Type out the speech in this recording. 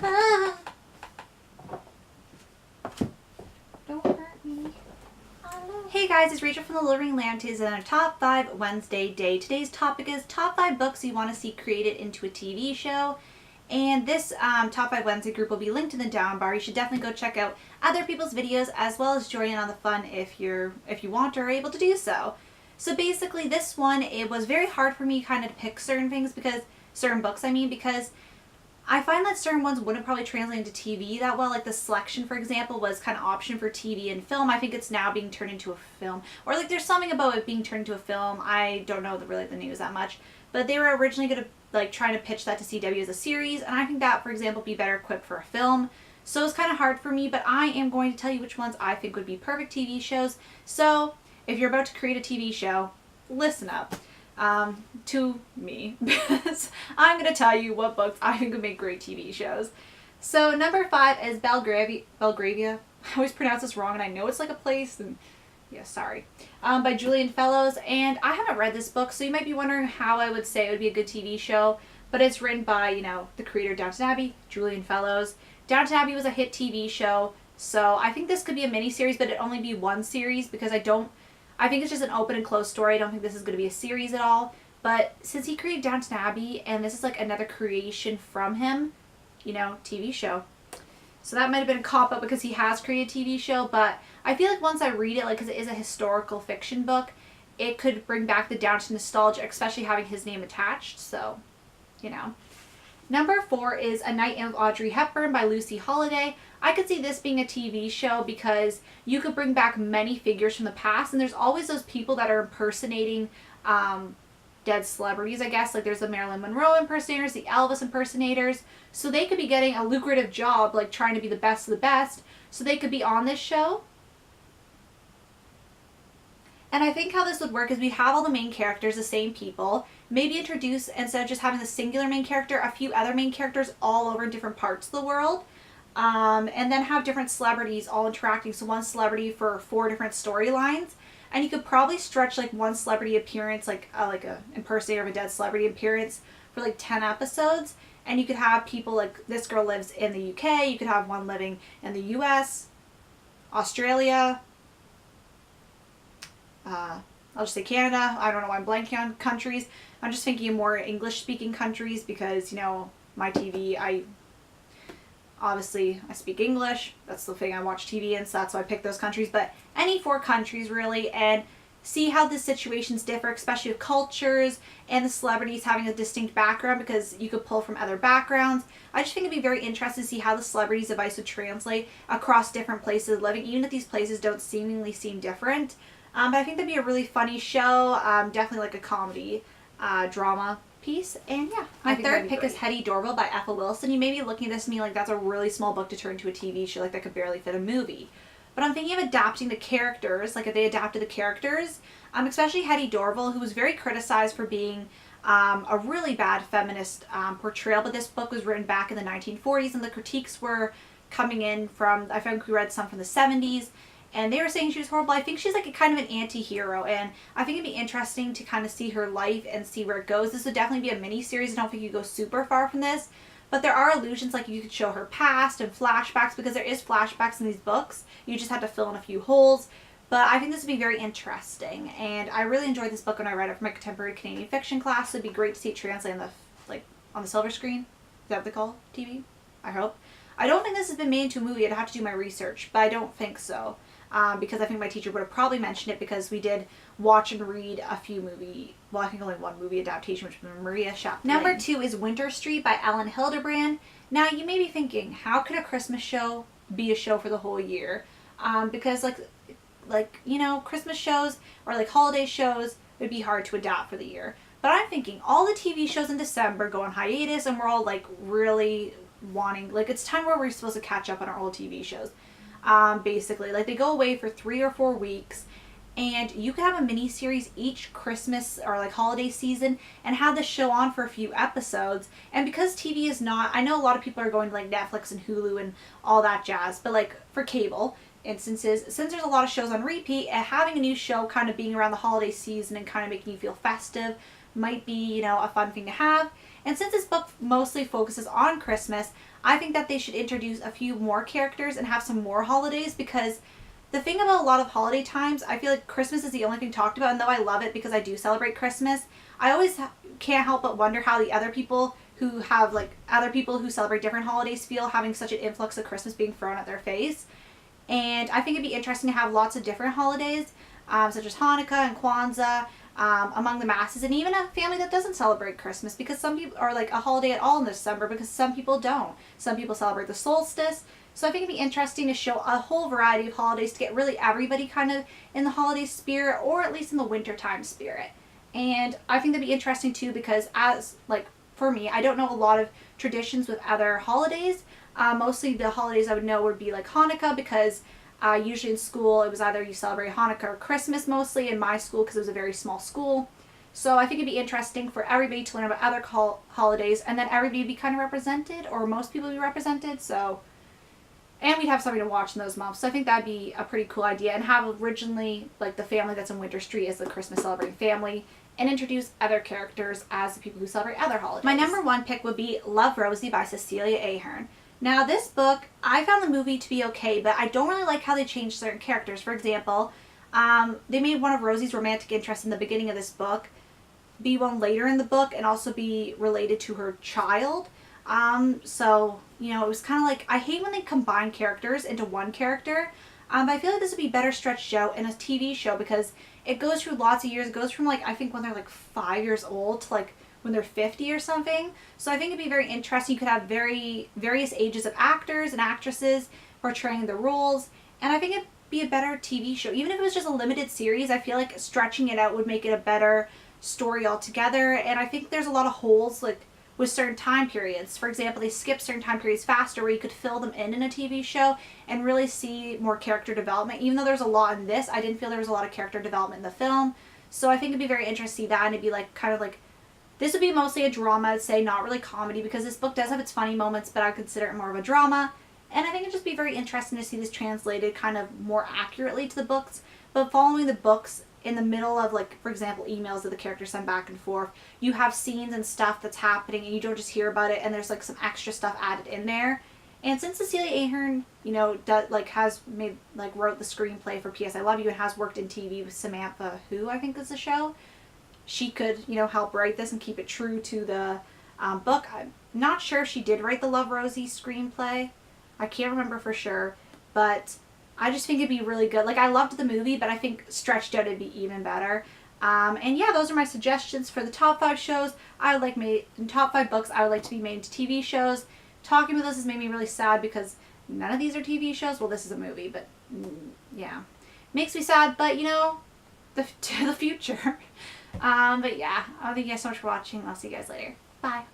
Ah. Don't hurt me. Hey guys, it's Rachel from the Living Lanties and a Top 5 Wednesday day. Today's topic is Top 5 Books You Want to See Created into a TV Show. And this Top 5 Wednesday group will be linked in the down bar. You should definitely go check out other people's videos as well as join in on the fun if you want or are able to do so. So basically this one, it was very hard for me kind of to pick certain things because, certain books because I find that certain ones wouldn't probably translate into TV that well. Like the selection, for example, was kind of option for TV and film. I think it's now being turned into a film. Or like there's something about it being turned into a film. I don't know really the news that much. But they were originally going to like trying to pitch that to CW as a series. And I think that, for example, would be better equipped for a film. So it's kind of hard for me. But I am going to tell you which ones I think would be perfect TV shows. So if you're about to create a TV show, listen up. To me, because I'm going to tell you what books I think would make great TV shows. So number 5 is Belgravia. I always pronounce this wrong and I know it's like a place and yeah, sorry. By Julian Fellowes, and I haven't read this book, so you might be wondering how I would say it would be a good TV show, but it's written by, you know, the creator of Downton Abbey, Julian Fellowes. Downton Abbey was a hit TV show, so I think this could be a mini-series, but it'd only be one series because I think it's just an open and closed story. I don't think this is going to be a series at all. But since he created Downton Abbey, and this is like another creation from him, you know, TV show. So that might have been a cop-out because he has created a TV show. But I feel like once I read it, like because it is a historical fiction book, it could bring back the Downton nostalgia, especially having his name attached. So, you know. Number 4 is A Night in with Audrey Hepburn by Lucy Holiday. I could see this being a TV show because you could bring back many figures from the past, and there's always those people that are impersonating dead celebrities, I guess. Like there's the Marilyn Monroe impersonators, the Elvis impersonators. So they could be getting a lucrative job, like trying to be the best of the best. So they could be on this show. And I think how this would work is we'd have all the main characters, the same people, maybe introduce, instead of just having the singular main character, a few other main characters all over in different parts of the world. And then have different celebrities all interacting. So one celebrity for 4 different storylines. And you could probably stretch like one celebrity appearance, like a impersonator of a dead celebrity appearance for like 10 episodes. And you could have people like this girl lives in the UK. You could have one living in the US, Australia, I'll just say Canada. I don't know why I'm blanking on countries. I'm just thinking of more English-speaking countries because, you know, my TV, obviously I speak English. That's the thing I watch TV in, so that's why I picked those countries. But any 4 countries, really, and see how the situations differ, especially with cultures and the celebrities having a distinct background because you could pull from other backgrounds. I just think it'd be very interesting to see how the celebrities' advice would translate across different places of living, even if these places don't seemingly seem different. But I think that'd be a really funny show, definitely like a comedy drama piece. And yeah, my third pick is Hetty Dorville by Ethel Wilson. You may be looking at this and being like, that's a really small book to turn into a TV show, like that could barely fit a movie. But I'm thinking of adapting the characters, like if they adapted the characters, especially Hetty Dorville, who was very criticized for being a really bad feminist portrayal. But this book was written back in the 1940s and the critiques were coming in from, I think we read some from the 70s. And they were saying she was horrible. I think she's like a kind of an anti-hero, and I think it'd be interesting to kind of see her life and see where it goes. This would definitely be a mini-series. I don't think you go super far from this, but there are allusions, like you could show her past and flashbacks, because there is flashbacks in these books. You just have to fill in a few holes, but I think this would be very interesting, and I really enjoyed this book when I read it for my contemporary Canadian fiction class. So it'd be great to see it translated on the silver screen. Is that what they call TV? I hope. I don't think this has been made into a movie. I'd have to do my research, but I don't think so. Because I think my teacher would have probably mentioned it because we did watch and read a few I think only one movie adaptation, which was Maria Chapelain. Number 2 is Winter Street by Ellen Hildebrand. Now you may be thinking, how could a Christmas show be a show for the whole year? Because like you know, Christmas shows or like holiday shows would be hard to adapt for the year. But I'm thinking all the TV shows in December go on hiatus and we're all like really wanting, like it's time where we're supposed to catch up on our old TV shows. Basically, like they go away for 3 or 4 weeks, and you could have a mini series each Christmas or like holiday season and have the show on for a few episodes. And because TV is not, I know a lot of people are going to like Netflix and Hulu and all that jazz, but like for cable, instances, since there's a lot of shows on repeat, and having a new show kind of being around the holiday season and kind of making you feel festive might be, you know, a fun thing to have. And since this book mostly focuses on Christmas, I think that they should introduce a few more characters and have some more holidays, because the thing about a lot of holiday times, I feel like Christmas is the only thing talked about, and though I love it because I do celebrate Christmas, I always can't help but wonder how the other people who have, like, other people who celebrate different holidays feel having such an influx of Christmas being thrown at their face. And I think it'd be interesting to have lots of different holidays, such as Hanukkah and Kwanzaa, among the masses, and even a family that doesn't celebrate Christmas, because some people are like a holiday at all in December, because some people don't. Some people celebrate the solstice. So I think it'd be interesting to show a whole variety of holidays to get really everybody kind of in the holiday spirit, or at least in the wintertime spirit. And I think that'd be interesting too, because as, like, for me, I don't know a lot of traditions with other holidays. Mostly the holidays I would know would be like Hanukkah, because usually in school it was either you celebrate Hanukkah or Christmas, mostly in my school because it was a very small school. So I think it'd be interesting for everybody to learn about other holidays, and then everybody would be kind of represented, or most people would be represented. So, and we'd have something to watch in those months. So I think that'd be a pretty cool idea, and have originally like the family that's in Winter Street as the Christmas celebrating family, and introduce other characters as the people who celebrate other holidays. My number one pick would be Love, Rosie by Cecilia Ahern. Now this book, I found the movie to be okay, but I don't really like how they changed certain characters. For example, they made one of Rosie's romantic interests in the beginning of this book be one later in the book, and also be related to her child. So, you know, it was kind of like, I hate when they combine characters into one character. But I feel like this would be better stretched out in a TV show, because it goes through lots of years. It goes from, like, I think when they're like 5 years old to like when they're 50 or something. So I think it'd be very interesting. You could have various ages of actors and actresses portraying the roles. And I think it'd be a better TV show. Even if it was just a limited series, I feel like stretching it out would make it a better story altogether. And I think there's a lot of holes, like, with certain time periods. For example, they skip certain time periods faster, where you could fill them in a TV show and really see more character development. Even though there's a lot in this, I didn't feel there was a lot of character development in the film. So I think it'd be very interesting to see that, and it'd be like kind of like, this would be mostly a drama, I'd say, not really comedy, because this book does have its funny moments, but I consider it more of a drama. And I think it'd just be very interesting to see this translated kind of more accurately to the books, but following the books in the middle of, like, for example, emails that the characters send back and forth. You have scenes and stuff that's happening, and you don't just hear about it, and there's like some extra stuff added in there. And since Cecilia Ahern, you know, has made, like, wrote the screenplay for P.S. I Love You, and has worked in TV with Samantha Who, I think is the show, she could, you know, help write this and keep it true to the book. I'm not sure if she did write the Love, Rosie screenplay. I can't remember for sure, but I just think it'd be really good. Like, I loved the movie, but I think stretched out it'd be even better. And yeah, those are my suggestions for the top 5 shows I would like made, top 5 books I would like to be made into TV shows. Talking about this has made me really sad, because none of these are TV shows. Well, this is a movie, but yeah, makes me sad. But you know, the future. But yeah, thank you guys so much for watching. I'll see you guys later. Bye.